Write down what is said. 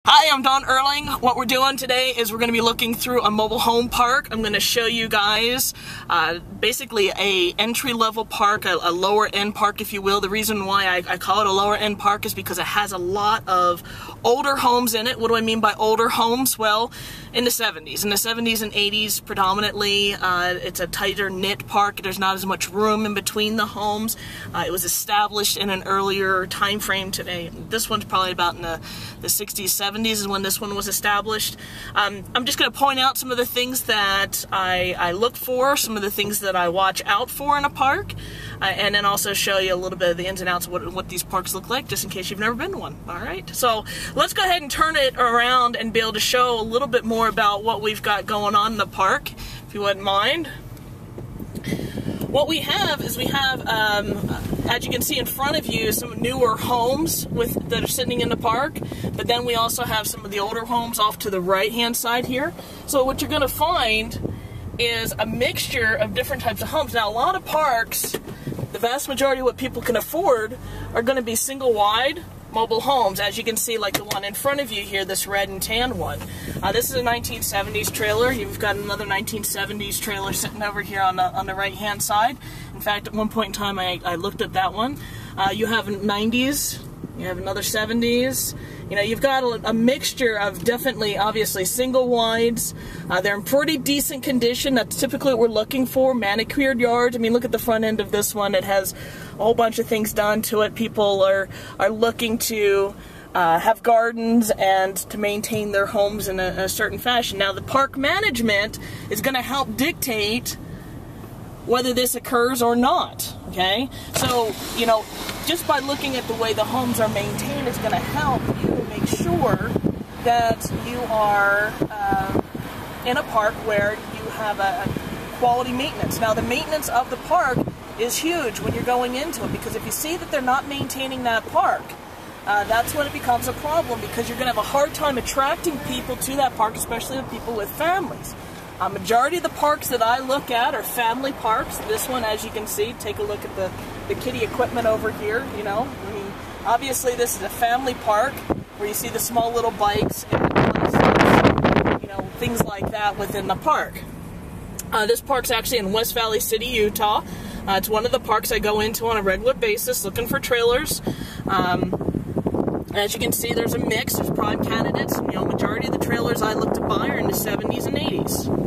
Hi, I'm Don Erling. What we're doing today is we're going to be looking through a mobile home park. I'm going to show you guys basically a entry-level park, a lower-end park, if you will. The reason why I call it a lower-end park is because it has a lot of older homes in it. What do I mean by older homes? Well, in the 70s. In the 70s and 80s predominantly, it's a tighter knit park. There's not as much room in between the homes. It was established in an earlier time frame today. This one's probably about in the 60s, 70s is when this one was established. I'm just going to point out some of the things that I look for, some of the things that I watch out for in a park, and then also show you a little bit of the ins and outs of what these parks look like, just in case you've never been to one. All right, so let's go ahead and turn it around and be able to show a little bit more about what we've got going on in the park, if you wouldn't mind. What we have is as you can see in front of you, some newer homes that are sitting in the park, but then we also have some of the older homes off to the right-hand side here. So what you're going to find is a mixture of different types of homes. Now, a lot of parks, the vast majority of what people can afford are going to be single-wide mobile homes, as you can see, like the one in front of you here, this red and tan one. This is a 1970s trailer. You've got another 1970s trailer sitting over here on the right-hand side. In fact, at one point in time, I looked at that one. You have 90s, you have another 70s. You know, you've got a mixture of definitely, obviously, single wides. They're in pretty decent condition. That's typically what we're looking for. Manicured yards. I mean, look at the front end of this one. It has a whole bunch of things done to it. People are looking to have gardens and to maintain their homes in a certain fashion. Now, the park management is going to help dictate whether this occurs or not, okay? So, you know, just by looking at the way the homes are maintained is going to help you make sure that you are in a park where you have a quality maintenance. Now, the maintenance of the park is huge when you're going into it, because if you see that they're not maintaining that park, that's when it becomes a problem, because you're going to have a hard time attracting people to that park, especially the people with families. A majority of the parks that I look at are family parks. This one, as you can see, take a look at the kiddie equipment over here, you know. I mean, obviously this is a family park where you see the small little bikes and the you know, things like that within the park. This park's actually in West Valley City, Utah. It's one of the parks I go into on a regular basis looking for trailers. As you can see, there's a mix of prime candidates. You know, majority of the trailers I look to buy are in the 70s and 80s.